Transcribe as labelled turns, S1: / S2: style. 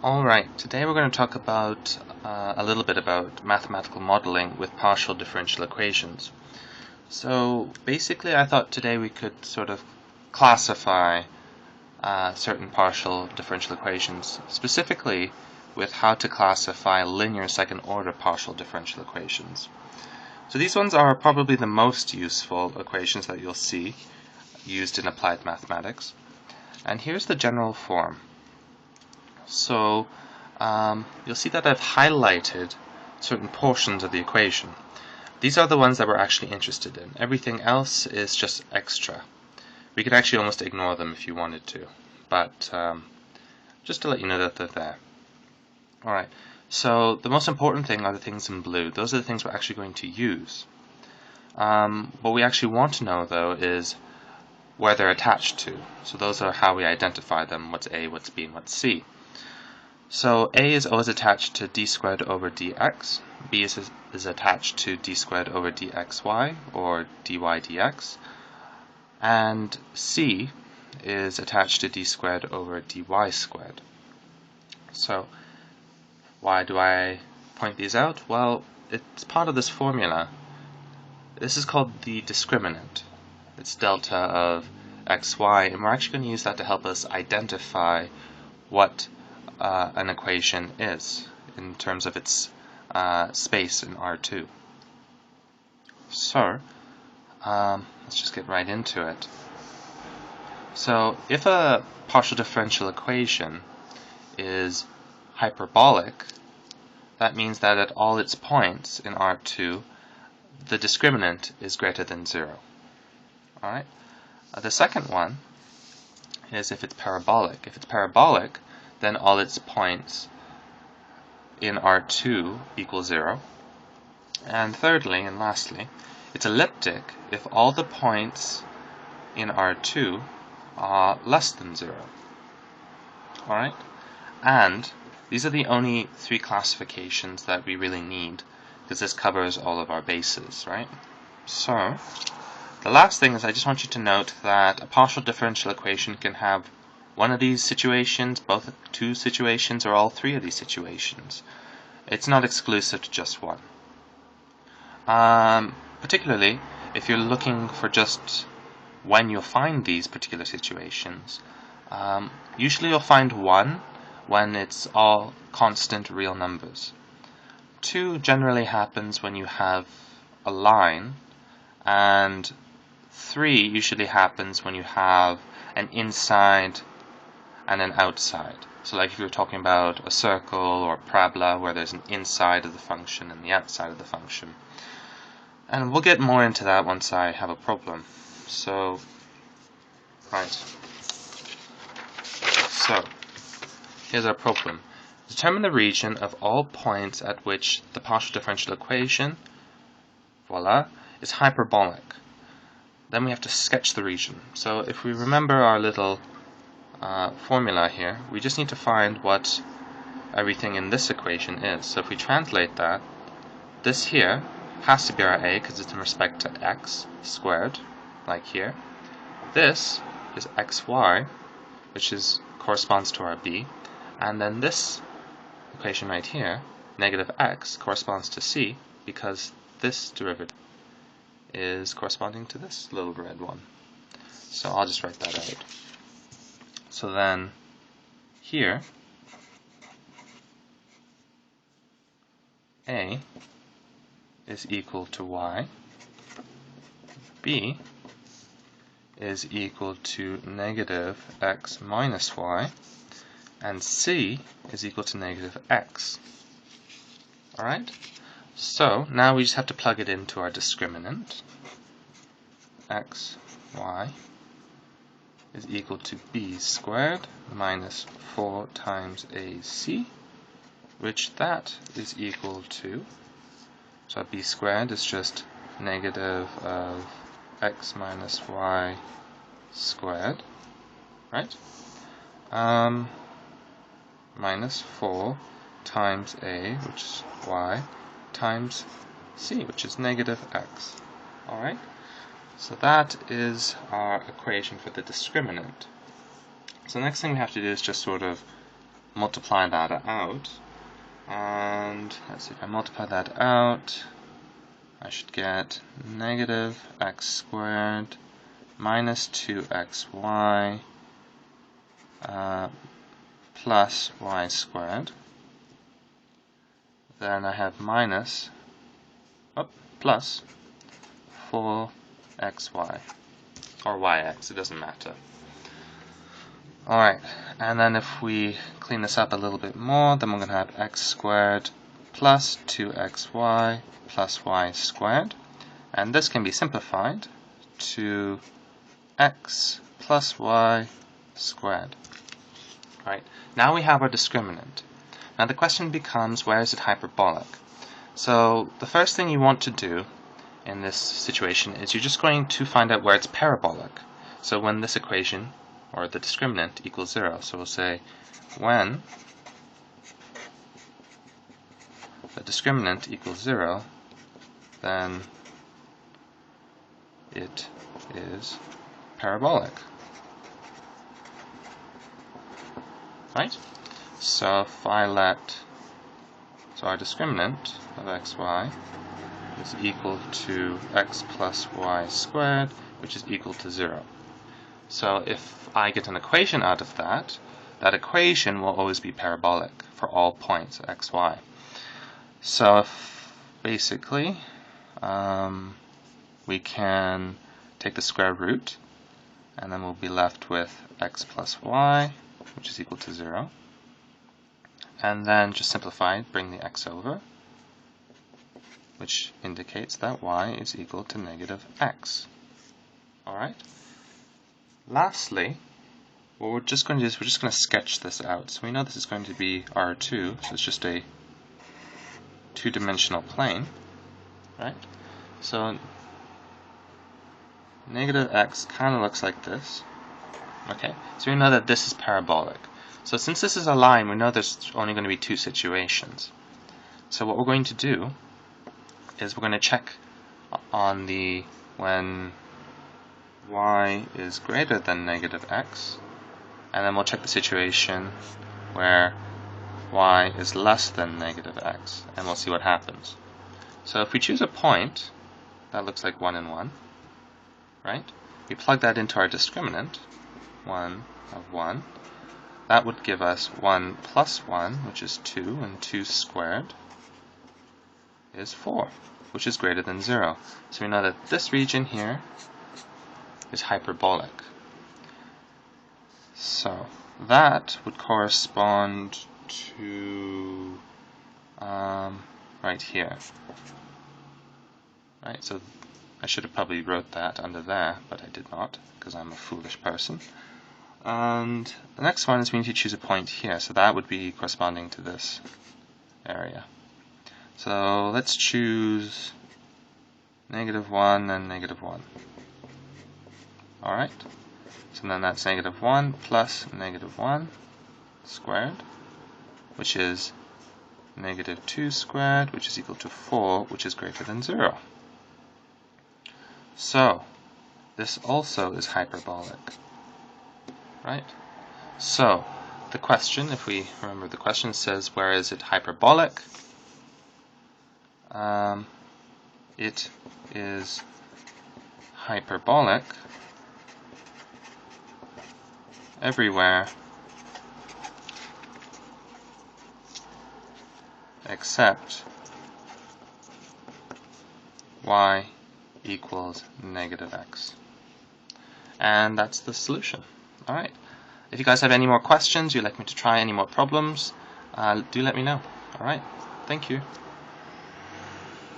S1: Alright, today we're going to talk about a little bit about mathematical modeling with partial differential equations. So basically I thought today we could sort of classify certain partial differential equations, specifically with how to classify linear second order partial differential equations. So these ones are probably the most useful equations that you'll see used in applied mathematics. And here's the general form. So you'll see that I've highlighted certain portions of the equation. These are the ones that we're actually interested in. Everything else is just extra. We could actually almost ignore them if you wanted to, but just to let you know that they're there. Alright, so the most important thing are the things in blue. Those are the things we're actually going to use. What we actually want to know, though, is where they're attached to. So those are how we identify them, what's A, what's B, and what's C. So A is always attached to d squared over dx, B is attached to d squared over dxy, or dy dx, and C is attached to d squared over dy squared. So why do I point these out? Well, it's part of this formula. This is called the discriminant. It's delta of xy, and we're actually going to use that to help us identify what an equation is in terms of its space in R2. So let's just get right into it. So if a partial differential equation is hyperbolic, that means that at all its points in R2 the discriminant is greater than 0. Alright? The second one is if it's parabolic. If it's parabolic, then all its points in R2 equal 0. And thirdly and lastly, it's elliptic if all the points in R2 are less than 0. Alright? And these are the only three classifications that we really need, because this covers all of our bases, right? So, the last thing is I just want you to note that a partial differential equation can have one of these situations, both two situations, or all three of these situations. It's not exclusive to just one. Particularly if you're looking for just when you'll find these particular situations. Usually you'll find one when it's all constant real numbers. Two generally happens when you have a line, and three usually happens when you have an inside and an outside. So like if you're talking about a circle or a parabola where there's an inside of the function and the outside of the function. And we'll get more into that once I have a problem. So, right. So, here's our problem. Determine the region of all points at which the partial differential equation, voila, is hyperbolic. Then we have to sketch the region. So if we remember our little formula here, we just need to find what everything in this equation is. So if we translate that, this here has to be our A because it's in respect to x squared, like here. This is xy, which corresponds to our B, and then this equation right here, negative x, corresponds to C because this derivative is corresponding to this little red one. So I'll just write that out. So then here A is equal to y, B is equal to negative x minus y, and C is equal to negative x. Alright? So now we just have to plug it into our discriminant. X, y is equal to b squared minus 4 times ac, which that is equal to, so b squared is just negative of x minus y squared, right? Minus 4 times a, which is y, times c, which is negative x. Alright? So that is our equation for the discriminant. So the next thing we have to do is just sort of multiply that out, and let's see, if I multiply that out, I should get negative x squared minus 2xy plus y squared. Then I have minus, plus 4xy, or yx, it doesn't matter. Alright, and then if we clean this up a little bit more, then we're going to have x squared plus 2xy plus y squared. And this can be simplified to x plus y squared. Right, now we have our discriminant. Now the question becomes, where is it hyperbolic? So the first thing you want to do in this situation is you're just going to find out where it's parabolic. So when this equation, or the discriminant, equals 0. So we'll say when the discriminant equals 0, then it is parabolic. Right? So if I so our discriminant of xy is equal to x plus y squared, which is equal to 0. So if I get an equation out of that, that equation will always be parabolic for all points x, y. So if basically we can take the square root, and then we'll be left with x plus y, which is equal to 0. And then just simplify it, bring the x over, which indicates that y is equal to negative x. Alright? Lastly, what we're just going to do is we're just going to sketch this out. So we know this is going to be R2, so it's just a two-dimensional plane, right? So negative x kind of looks like this. Okay, so we know that this is parabolic. So since this is a line, we know there's only going to be two situations. So what we're going to do is we're going to check on the when y is greater than negative x, and then we'll check the situation where y is less than negative x, and we'll see what happens. So if we choose a point that looks like 1 and 1, right? We plug that into our discriminant, 1 of 1. That would give us 1 plus 1, which is 2, and 2 squared is 4, which is greater than 0. So we know that this region here is hyperbolic. So that would correspond to right here. Right, so I should have probably wrote that under there, but I did not, because I'm a foolish person. And the next one is we need to choose a point here, so that would be corresponding to this area. So let's choose negative 1 and negative 1. Alright, so then that's negative 1 plus negative 1 squared, which is negative 2 squared, which is equal to 4, which is greater than 0. So this also is hyperbolic. Right? So the question, if we remember the question, says where is it hyperbolic? It is hyperbolic everywhere except y equals negative x. And that's the solution. Alright. If you guys have any more questions, you'd like me to try any more problems, do let me know. Alright. Thank you.